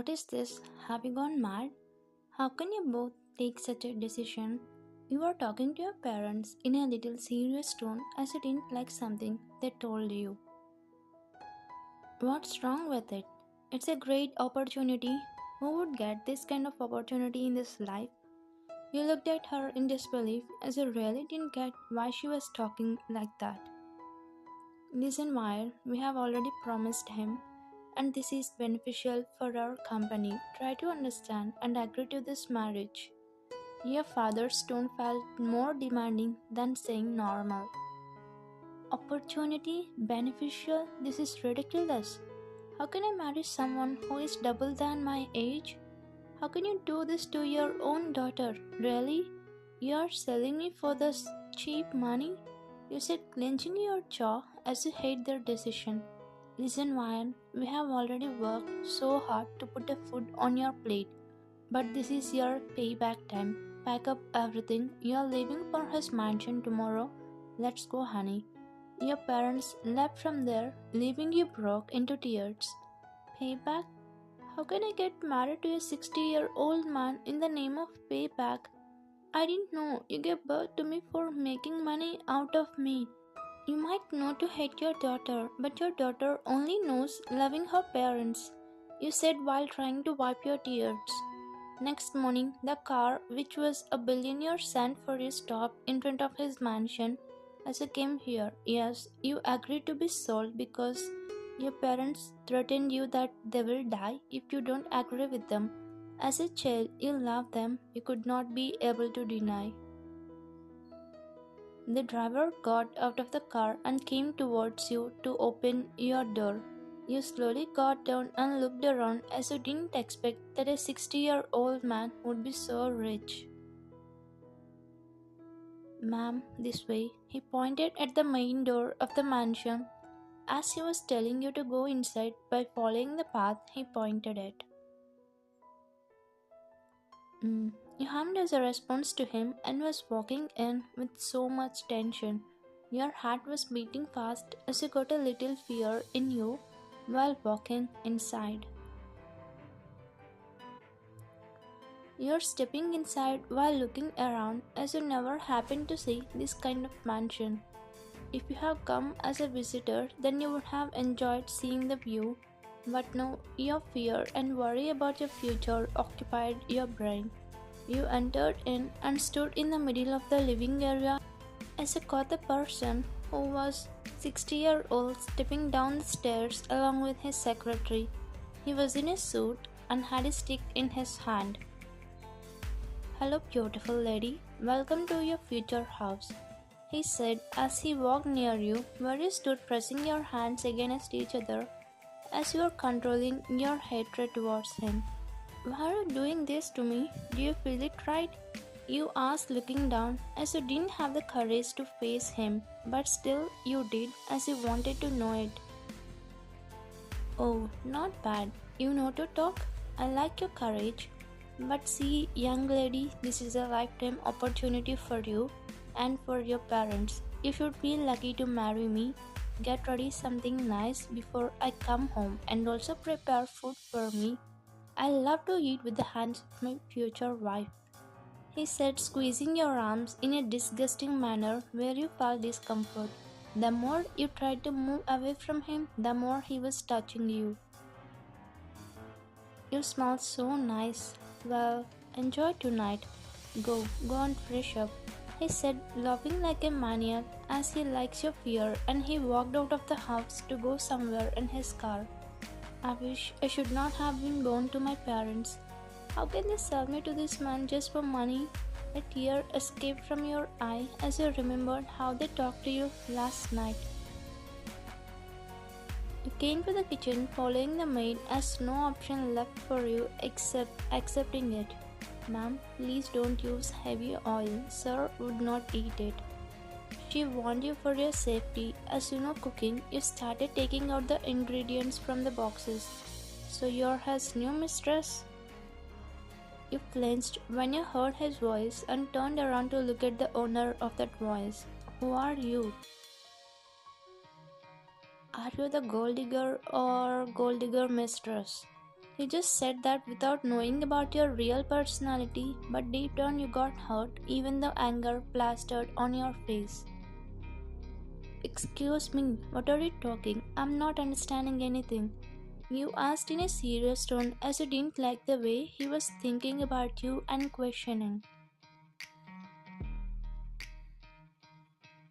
What is this? Have you gone mad? How can you both take such a decision? You are talking to your parents in a little serious tone as you didn't like something they told you. What's wrong with it? It's a great opportunity. Who would get this kind of opportunity in this life? You looked at her in disbelief as you really didn't get why she was talking like that. Listen, Wire, we have already promised him, and this is beneficial for our company. Try to understand and agree to this marriage. Your father's tone felt more demanding than saying normal. Opportunity? Beneficial? This is ridiculous. How can I marry someone who is double than my age? How can you do this to your own daughter? Really? You are selling me for this cheap money? You said, clenching your jaw as you hate their decision. Listen, Ryan, we have already worked so hard to put a food on your plate, but this is your payback time. Pack up everything. You are leaving for his mansion tomorrow. Let's go, honey. Your parents left from there, leaving you broke into tears. Payback? How can I get married to a 60-year-old man in the name of payback? I didn't know you gave birth to me for making money out of me. You might know to hate your daughter, but your daughter only knows loving her parents, you said while trying to wipe your tears. Next morning, the car, which was a billionaire, sent for you, stopped in front of his mansion as you came here. Yes, you agreed to be sold because your parents threatened you that they will die if you don't agree with them. As a child, you loved them, you could not be able to deny. The driver got out of the car and came towards you to open your door. You slowly got down and looked around as you didn't expect that a 60-year-old man would be so rich. Ma'am, this way. He pointed at the main door of the mansion. As he was telling you to go inside by following the path he pointed at. You hummed as a response to him and was walking in with so much tension. Your heart was beating fast as you got a little fear in you while walking inside. You're stepping inside while looking around as you never happened to see this kind of mansion. If you have come as a visitor, then you would have enjoyed seeing the view, but now your fear and worry about your future occupied your brain. You entered in and stood in the middle of the living area as you caught the person who was 60-year-old stepping down the stairs along with his secretary. He was in a suit and had a stick in his hand. Hello, beautiful lady. Welcome to your future house, he said as he walked near you, where you stood pressing your hands against each other as you were controlling your hatred towards him. Why are you doing this to me? Do you feel it right? You asked, looking down, as you didn't have the courage to face him, but still you did, as you wanted to know it. Oh, not bad. You know to talk? I like your courage. But see, young lady, this is a lifetime opportunity for you and for your parents. You should feel lucky to marry me. Get ready something nice before I come home and also prepare food for me. I love to eat with the hands of my future wife, he said, squeezing your arms in a disgusting manner where you felt discomfort. The more you tried to move away from him, the more he was touching you. You smell so nice. Well, enjoy tonight. Go and fresh up, he said, laughing like a maniac as he likes your fear, and he walked out of the house to go somewhere in his car. I wish I should not have been born to my parents. How can they sell me to this man just for money? A tear escaped from your eye as you remembered how they talked to you last night. You came to the kitchen following the maid as no option left for you except accepting it. Ma'am, please don't use heavy oil. Sir would not eat it. She warned you for your safety. As you know cooking, you started taking out the ingredients from the boxes. So you're his new mistress? You flinched when you heard his voice and turned around to look at the owner of that voice. Who are you? Are you the gold digger or gold digger mistress? You just said that without knowing about your real personality, but deep down you got hurt, even the anger plastered on your face. Excuse me, what are you talking? I'm not understanding anything. You asked in a serious tone as you didn't like the way he was thinking about you and questioning.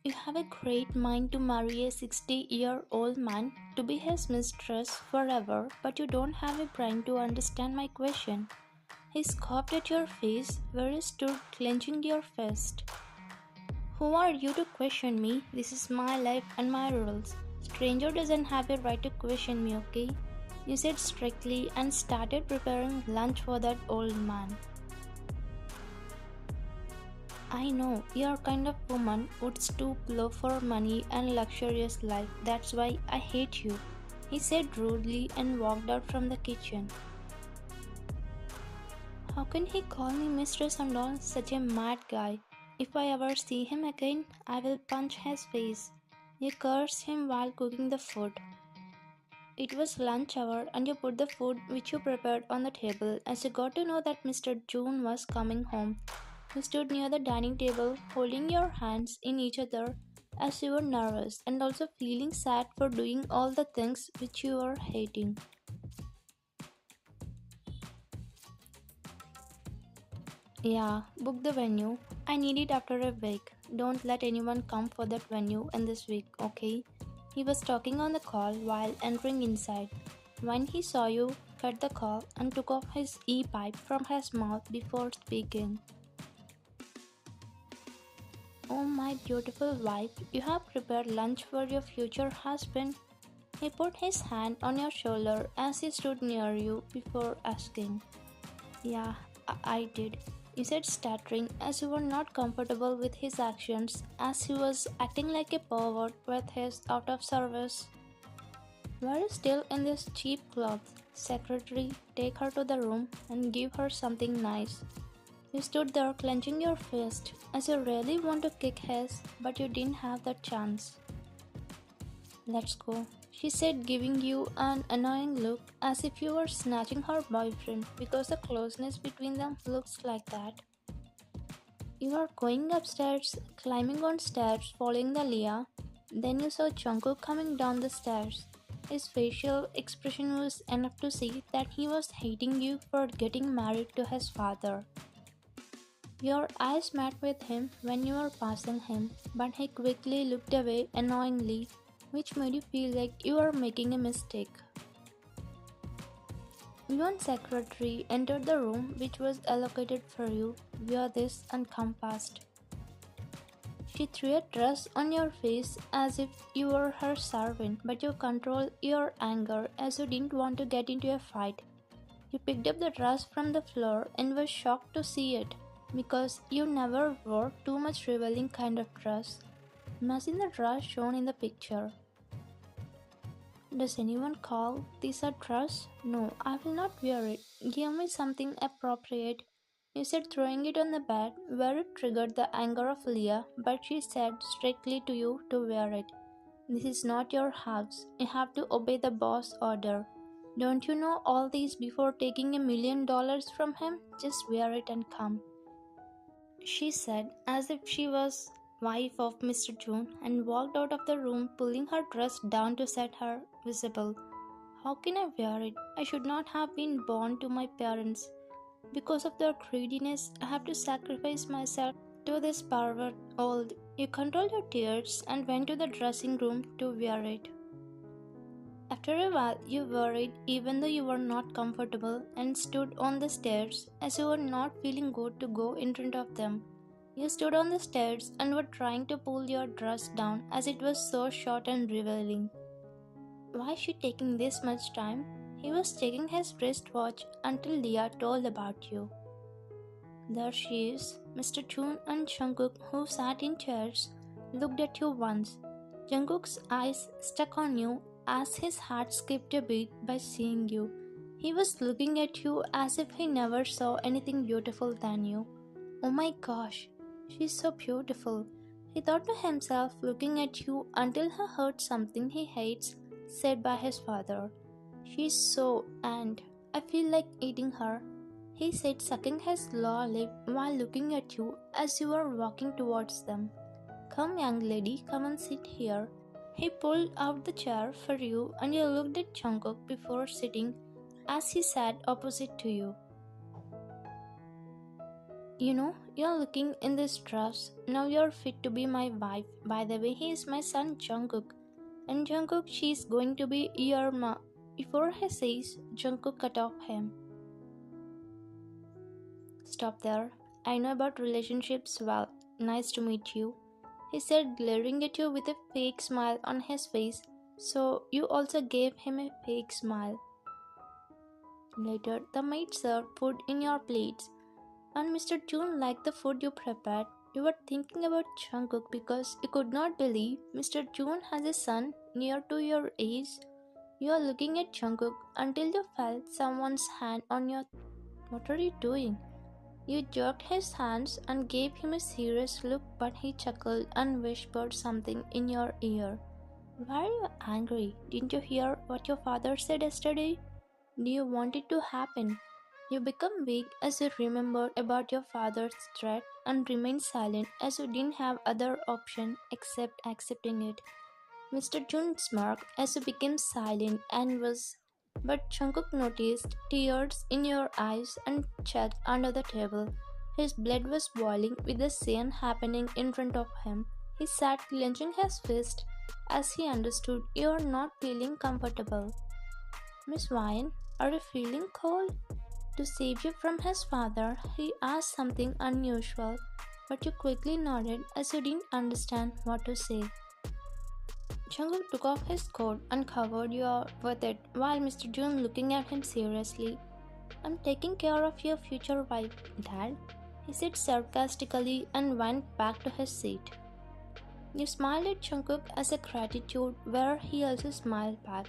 You have a great mind to marry a 60-year-old man to be his mistress forever, but you don't have a brain to understand my question. He scoffed at your face where you stood clenching your fist. Who are you to question me? This is my life and my rules. Stranger doesn't have a right to question me, okay? You said strictly and started preparing lunch for that old man. I know, your kind of woman would stoop low for money and luxurious life. That's why I hate you, he said rudely and walked out from the kitchen. How can he call me mistress and all? Such a mad guy. If I ever see him again, I will punch his face. You cursed him while cooking the food. It was lunch hour and you put the food which you prepared on the table. As you got to know that Mr. June was coming home, you stood near the dining table holding your hands in each other as you were nervous and also feeling sad for doing all the things which you were hating. Yeah, book the venue. I need it after a week. Don't let anyone come for that venue in this week, okay? He was talking on the call while entering inside. When he saw you, cut the call and took off his e-pipe from his mouth before speaking. Oh, my beautiful wife, you have prepared lunch for your future husband. He put his hand on your shoulder as he stood near you before asking. Yeah, I did. You said, stuttering as you were not comfortable with his actions, as he was acting like a pervert with his out of service. Why are you still in this cheap clothes? Secretary, take her to the room and give her something nice. You stood there clenching your fist as you really want to kick his, but you didn't have that chance. Let's go, she said, giving you an annoying look as if you were snatching her boyfriend because the closeness between them looks like that. You are going upstairs, climbing on stairs, following the Leah. Then you saw Jungkook coming down the stairs. His facial expression was enough to see that he was hating you for getting married to his father. Your eyes met with him when you were passing him, but he quickly looked away annoyingly, which made you feel like you were making a mistake. One secretary entered the room which was allocated for you. Wear this and come fast. She threw a dress on your face as if you were her servant, but you controlled your anger as you didn't want to get into a fight. You picked up the dress from the floor and were shocked to see it, because you never wore too much revealing kind of dress. Imagine the dress shown in the picture. Does anyone call this a dress? No, I will not wear it. Give me something appropriate. You said, throwing it on the bed, where it triggered the anger of Leah, but she said strictly to you to wear it. This is not your house. You have to obey the boss order. Don't you know all this before taking $1 million from him? Just wear it and come, she said, as if she was wife of Mr. June, and walked out of the room, pulling her dress down to set her visible. How can I wear it? I should not have been born to my parents. Because of their greediness, I have to sacrifice myself to this pervert old. You controlled your tears and went to the dressing room to wear it. After a while, you wore it even though you were not comfortable and stood on the stairs as you were not feeling good to go in front of them. You stood on the stairs and were trying to pull your dress down as it was so short and revealing. Why is she taking this much time? He was checking his wristwatch until Leah told about you. There she is. Mr. Chun and Jungkook, who sat in chairs, looked at you once. Jungkook's eyes stuck on you as his heart skipped a beat by seeing you. He was looking at you as if he never saw anything beautiful than you. Oh my gosh, she's so beautiful. He thought to himself, looking at you until he heard something he hates said by his father. She's so, and I feel like eating her, he said, sucking his lower lip while looking at you as you were walking towards them. Come, young lady, come and sit here. He pulled out the chair for you and you looked at Jungkook before sitting as he sat opposite to you. You know, you're looking in this dress. Now you're fit to be my wife. By the way, he is my son Jungkook. And Jungkook, she's going to be your ma. Before he says, Jungkook cut off him. Stop there. I know about relationships well. Nice to meet you, he said, glaring at you with a fake smile on his face. So you also gave him a fake smile. Later, the maid served food in your plates, and Mr. June liked the food you prepared. You were thinking about Jungkook because you could not believe Mr. June has a son near to your age. You are looking at Jungkook until you felt someone's hand on your. What are you doing? You jerked his hands and gave him a serious look, but he chuckled and whispered something in your ear. Why are you angry? Didn't you hear what your father said yesterday? Do you want it to happen? You become weak as you remembered about your father's threat and remained silent as you didn't have other option except accepting it. Mr. Jun smirked as you became silent and was. But Jungkook noticed tears in your eyes and checked under the table. His blood was boiling with the scene happening in front of him. He sat clenching his fist as he understood you are not feeling comfortable. Miss Vine, are you feeling cold? To save you from his father, he asked something unusual, but you quickly nodded as you didn't understand what to say. Jungkook took off his coat and covered you with it while Mr. June looking at him seriously. I'm taking care of your future wife, Dad, he said sarcastically and went back to his seat. You smiled at Jungkook as a gratitude where he also smiled back,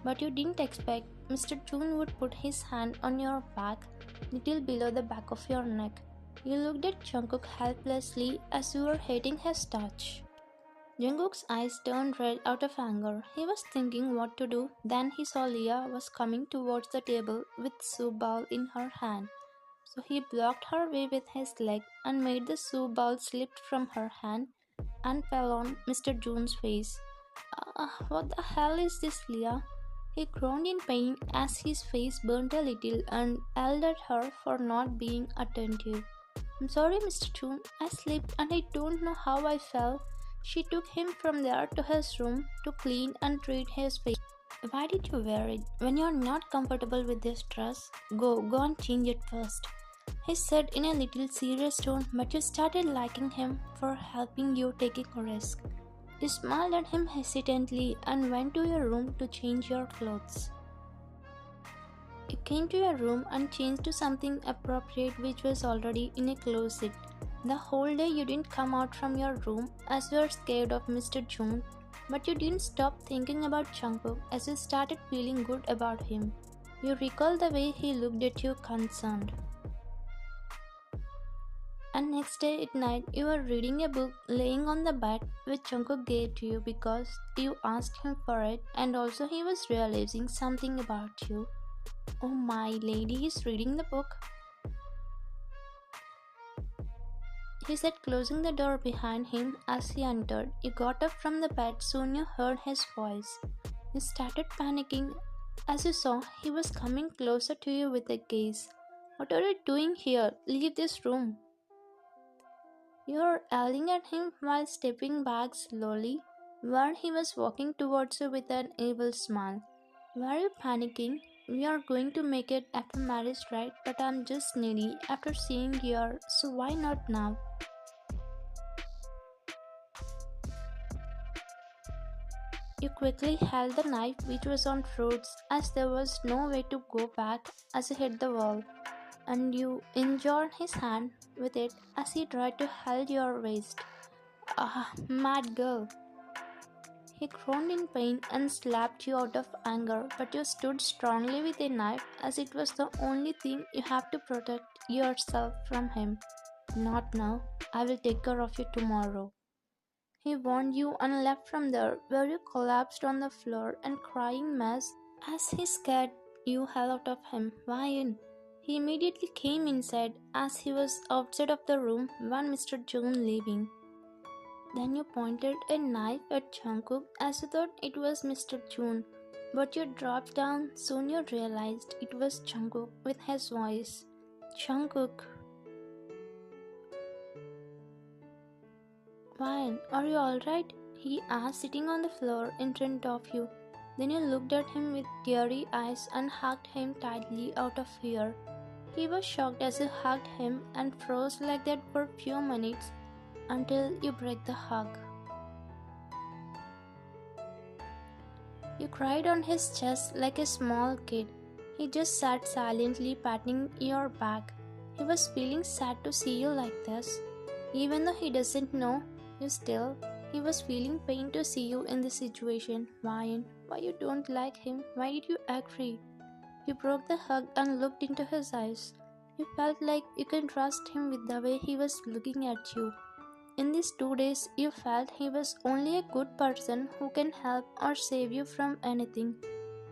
but you didn't expect Mr. June would put his hand on your back, little below the back of your neck. You looked at Jungkook helplessly as you were hating his touch. Jungkook's eyes turned red out of anger. He was thinking what to do. Then he saw Leah was coming towards the table with soup bowl in her hand. So he blocked her way with his leg and made the soup bowl slip from her hand and fell on Mr. June's face. What the hell is this, Leah? He groaned in pain as his face burnt a little and yelled at her for not being attentive. I'm sorry, Mr. June. I slipped and I don't know how I fell. She took him from there to his room to clean and treat his face. Why did you wear it when you're not comfortable with this dress? Go and change it first, he said in a little serious tone, but you started liking him for helping you take a risk. You smiled at him hesitantly and went to your room to change your clothes. You came to your room and changed to something appropriate which was already in a closet. The whole day you didn't come out from your room as you were scared of Mr. June, but you didn't stop thinking about Jungkook as you started feeling good about him. You recall the way he looked at you concerned. And next day at night you were reading a book laying on the bed which Jungkook gave to you because you asked him for it, and also he was realizing something about you. Oh, my lady is reading the book, he said, closing the door behind him as he entered. You got up from the bed soon you heard his voice. You started panicking as you saw he was coming closer to you with a gaze. What are you doing here? Leave this room. You were yelling at him while stepping back slowly, where he was walking towards you with an evil smile. Why are you panicking? We are going to make it after marriage, right? But I'm just needy after seeing you, so why not now? You quickly held the knife which was on fruits as there was no way to go back as you hit the wall, and you injured his hand with it as he tried to hold your waist. Ah, mad girl. He groaned in pain and slapped you out of anger, but you stood strongly with a knife as it was the only thing you have to protect yourself from him. Not now. I will take care of you tomorrow. He warned you and left from there, where you collapsed on the floor and crying mess as he scared you hell out of him. Why? He immediately came inside as he was outside of the room when Mr. June leaving. Then you pointed a knife at Jungkook as you thought it was Mr. June, but you dropped down. Soon you realized it was Jungkook with his voice. Jungkook. Why, are you alright? He asked, sitting on the floor in front of you. Then you looked at him with teary eyes and hugged him tightly out of fear. He was shocked as you hugged him and froze like that for a few minutes until you broke the hug. You cried on his chest like a small kid. He just sat silently patting your back. He was feeling sad to see you like this. Even though he doesn't know you still, he was feeling pain to see you in this situation. Why you don't like him? Why did you agree? You broke the hug and looked into his eyes. You felt like you can trust him with the way he was looking at you. In these 2 days, you felt he was only a good person who can help or save you from anything.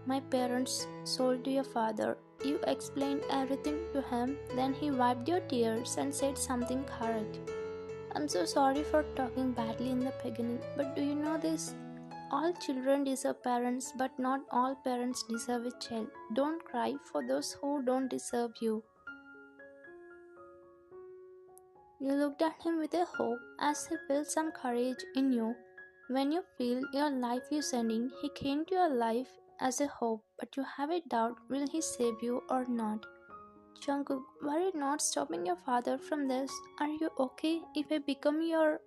My parents sold to your father. You explained everything to him, then he wiped your tears and said something correct. I'm so sorry for talking badly in the beginning, but do you know this? All children deserve parents, but not all parents deserve a child. Don't cry for those who don't deserve you. You looked at him with a hope as he felt some courage in you. When you feel your life is ending, he came to your life as a hope, but you have a doubt, will he save you or not? Jungkook, were you not stopping your father from this? Are you okay if I become your...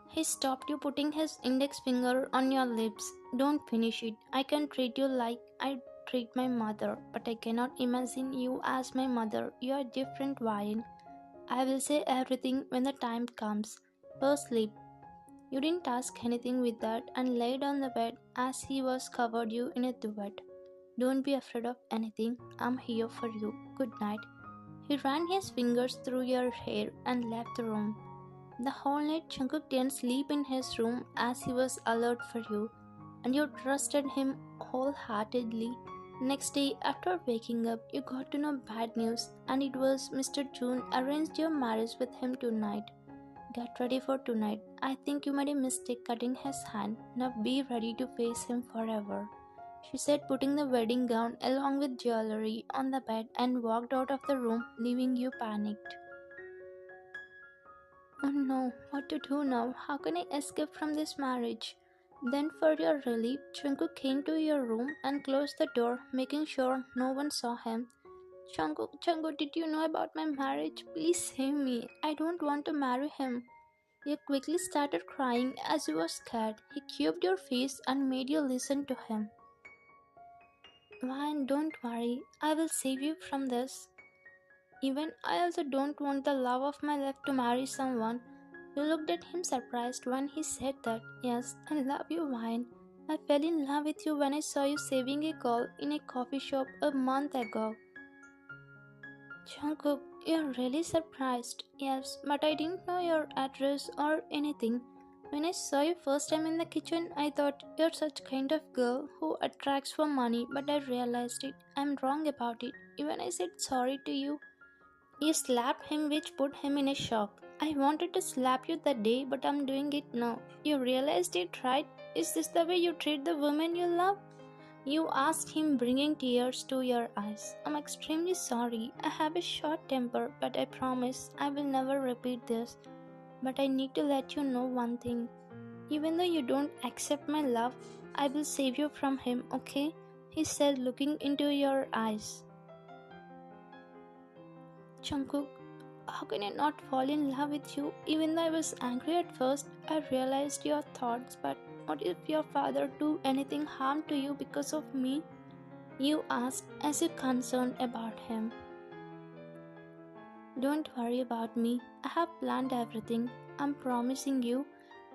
He stopped you, putting his index finger on your lips. Don't finish it. I can treat you like I treat my mother, but I cannot imagine you as my mother. You are different, Ryan. I will say everything when the time comes. First sleep. You didn't ask anything with that and laid on the bed as he was covered you in a duvet. Don't be afraid of anything. I'm here for you. Good night. He ran his fingers through your hair and left the room. The whole night Jungkook didn't sleep in his room as he was alert for you, and you trusted him wholeheartedly. Next day, after waking up, you got to know bad news, and it was Mr. June arranged your marriage with him tonight. Get ready for tonight. I think you made a mistake cutting his hand. Now be ready to face him forever, she said, putting the wedding gown along with jewelry on the bed and walked out of the room, leaving you panicked. Oh no, what to do now? How can I escape from this marriage? Then for your relief, Jungkook came to your room and closed the door, making sure no one saw him. Jungkook, did you know about my marriage? Please save me. I don't want to marry him. You quickly started crying as you were scared. He cubed your face and made you listen to him. Ryan, don't worry. I will save you from this. Even I also don't want the love of my life to marry someone. You looked at him surprised when he said that. Yes, I love you, Ryan. I fell in love with you when I saw you saving a girl in a coffee shop a month ago. Jungkook, you're really surprised. Yes, but I didn't know your address or anything. When I saw you first time in the kitchen, I thought you're such kind of girl who attracts for money, but I realized it. I'm wrong about it. Even I said sorry to you. You slapped him, which put him in a shock. I wanted to slap you that day, but I'm doing it now. You realized it, right? Is this the way you treat the woman you love? You asked him, bringing tears to your eyes. I'm extremely sorry. I have a short temper, but I promise I will never repeat this. But I need to let you know one thing. Even though you don't accept my love, I will save you from him, okay? He said, looking into your eyes. Jungkook, how can I not fall in love with you? Even though I was angry at first, I realized your thoughts, but what if your father do anything harm to you because of me? You asked as you concerned about him. Don't worry about me. I have planned everything. I'm promising you,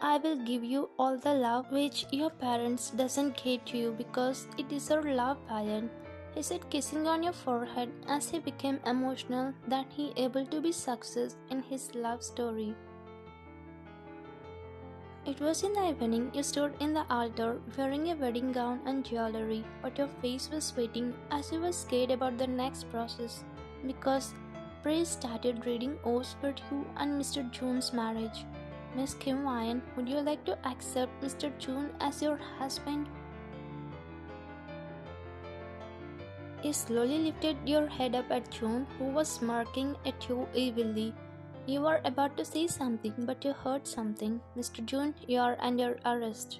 I will give you all the love which your parents doesn't give to you because it deserves love, Ryan. He said, kissing on your forehead as he became emotional that he able to be success in his love story. It was in the evening. You stood in the altar wearing a wedding gown and jewelry, but your face was sweating as you were scared about the next process because priest started reading oaths for you and Mr. June's marriage. Miss Kim Wyan, would you like to accept Mr. June as your husband? You slowly lifted your head up at June, who was smirking at you evilly. You were about to say something, but you heard something. Mr. June, you are under arrest.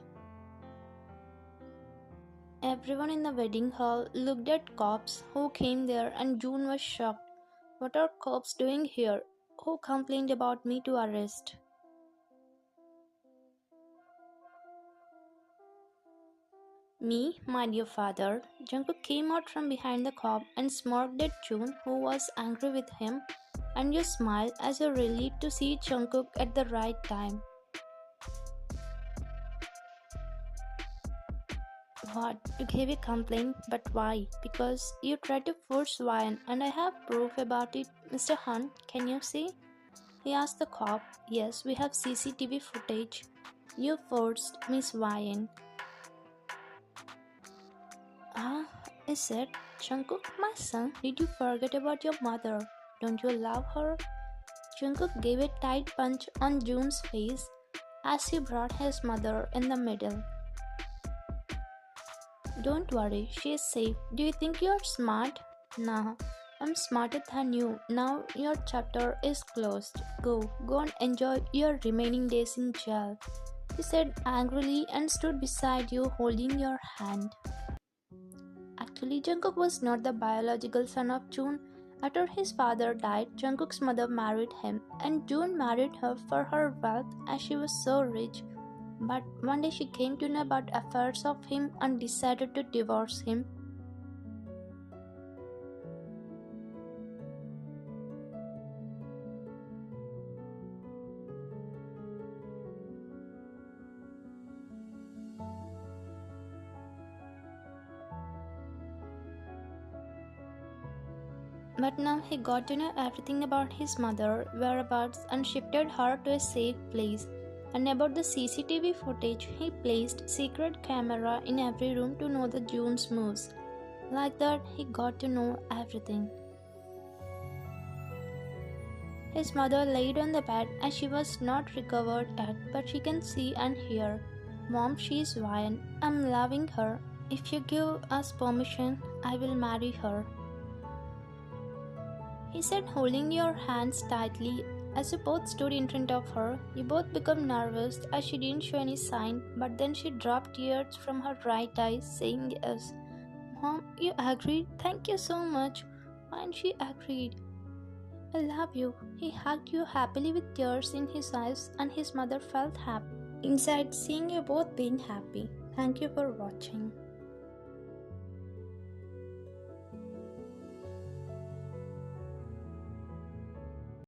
Everyone in the wedding hall looked at cops who came there, and June was shocked. What are cops doing here? Who complained about me to arrest? Me, my dear father. Jungkook came out from behind the cop and smirked at June, who was angry with him, and you smiled as you relieved to see Jungkook at the right time. What? You gave a complaint, but why? Because you tried to force Ryan, and I have proof about it. Mr. Hunt, can you see? He asked the cop. Yes, we have CCTV footage. You forced Miss Ryan. Ah, is it? Jungkook, my son, did you forget about your mother? Don't you love her? Jungkook gave a tight punch on June's face as he brought his mother in the middle. Don't worry, she is safe. Do you think you're smart? Nah, I'm smarter than you. Now your chapter is closed. Go and enjoy your remaining days in jail, he said angrily and stood beside you holding your hand. Actually, Jungkook was not the biological son of June. After his father died, Jungkook's mother married him, and June married her for her wealth as she was so rich. But one day she came to know about affairs of him and decided to divorce him. But now he got to know everything about his mother, whereabouts, and shifted her to a safe place. And about the CCTV footage, he placed secret camera in every room to know the June's moves. Like that, he got to know everything. His mother laid on the bed as she was not recovered yet, but she can see and hear. Mom, she's fine. I'm loving her. If you give us permission, I will marry her, he said, holding your hands tightly. As you both stood in front of her, you both became nervous as she didn't show any sign, but then she dropped tears from her right eye, saying yes. Mom, you agreed? Thank you so much. And she agreed. I love you. He hugged you happily with tears in his eyes, and his mother felt happy inside seeing you both being happy. Thank you for watching.